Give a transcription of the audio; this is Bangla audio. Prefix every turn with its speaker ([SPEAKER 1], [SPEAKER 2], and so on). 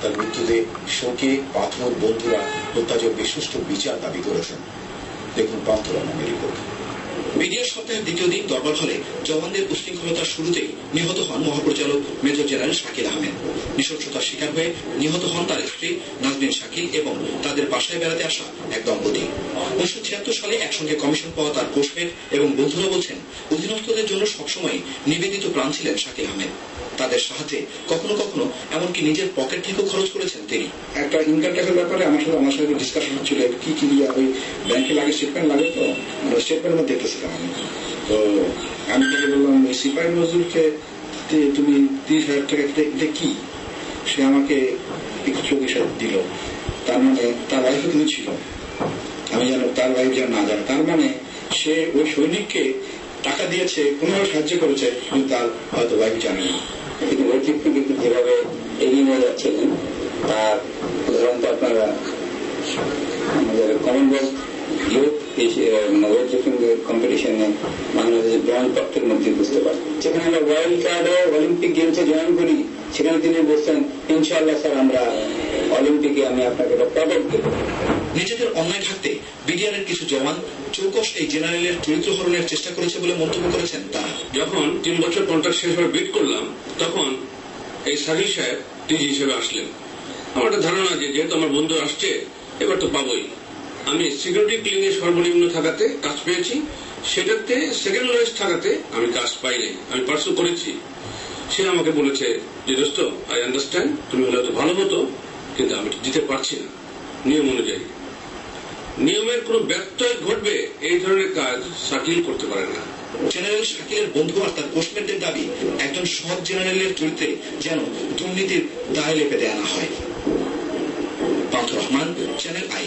[SPEAKER 1] তার মৃত্যুতে শোকে পাথর বন্ধুরা হত্যাযজ্ঞের সুষ্ঠু বিচার দাবি করেছেন। দেখুন পান্থ রহমানের রিপোর্ট।
[SPEAKER 2] বিডিআর সপ্তাহের দ্বিতীয় দিন দরবার হলে জওয়ানদের উশৃঙ্খলতার শুরুতেই নিহত হন মহাপরিচালক মেজর জেনারেল শাকিল আহমেদ। নৃশংসতার শিকার হয়ে নিহত হন তার স্ত্রী নাজনীন শাকিল এবং তাদের বাসায় বেড়াতে আসা এক দম্পতি। 1976 সালে একসঙ্গে কমিশন পাওয়া তার পোস্টমেট এবং বন্ধুরা বলছেন, অধীনস্থদের জন্য সবসময় নিবেদিত প্রাণ ছিলেন শাকিল আহমেদ। তাদের সাহায্যে কখনো কখনো এমনকি নিজের পকেট থেকেও খরচ করেছেন তিনি।
[SPEAKER 3] একটা ইনকাম ট্যাক্সের ব্যাপারে আমার সাথে ডিসকাশন হচ্ছিল, কি কি ওই ব্যাংকে লাগে, স্টেটমেন্ট লাগে, তো স্টেটমেন্টের মধ্যে দেখতেছিলাম আমি। তো আমি তাকে বললাম, ওই সিপাহী নজরুলকে তুমি 30,000 টাকা, এটা কি? সে আমাকে একটু চোখে দিল। তার মানে তার ওয়াইফও কিন্তু ছিল, আমি যেন তার ওয়াইফ যেন না জানে। তার মানে সে ওই সৈনিককে টাকা দিয়েছে, কোনোভাবে সাহায্য করেছে, কিন্তু তার হয়তো ওয়াইফ জানে না।
[SPEAKER 4] কিন্তু নেতৃত্ব কিন্তু যেভাবে এগিয়ে নিয়ে যাচ্ছিলেন তার উদাহরণ তো আপনারা আমাদের কমনওয়েলথ ইউথ ওয়েটলিফটিং কম্পিটিশনে বাংলাদেশের জয়েন্ট পক্ষের মধ্যে বুঝতে পারেন। সেখানে আমরা ওয়াইল্ড কার্ডে অলিম্পিক গেমসে জয়েন করি, সেখানে তিনি বলছেন, ইনশাআল্লাহ স্যার আমরা অলিম্পিকে আমি আপনাকে একটা পদক দেব।
[SPEAKER 2] নিজেদের অন্যায় ঢাকতে বিডিআরের কিছু জওয়ান চৌকস এই জেনারেলের চরিত্র হরণের চেষ্টা করেছে বলে মন্তব্য করেছেন তারা।
[SPEAKER 5] যখন 3 বছর কন্ট্রাক্ট শেষ হয়ে বিট করলাম, তখন এই শাকিল সাহেব ডিজি হিসেবে আসলেন। আমার একটা ধারণা যে যেহেতু আমার বন্ধু আসছে, এবার তো পাবোই। আমি সিকিউরিটি ক্লিনে সর্বনিম্ন থাকাতে কাজ পেয়েছি, সেটাতে সেকেন্ড লোয়েস্ট থাকাতে আমি কাজ পাইনি। আমি পার্সু করেছি। সে আমাকে বলেছে যে দোস্ত, আই আন্ডারস্ট্যান্ড, তুমি হলে তো ভালো হতো, কিন্তু আমি দিতে পারছি না নিয়ম অনুযায়ী। নিয়মের কোন ব্যত্যয় ঘটবে এই ধরনের কাজ শাকিল করতে পারে না।
[SPEAKER 2] জেনারেল শাকিলের বন্ধু আর তার পোস্টমেন্টের দাবি, একজন সৎ জেনারেলের চরিত্রে যেন দুর্নীতির দায় লেপে দেওয়া না হয়। পান্থ রহমান, চ্যানেল আই।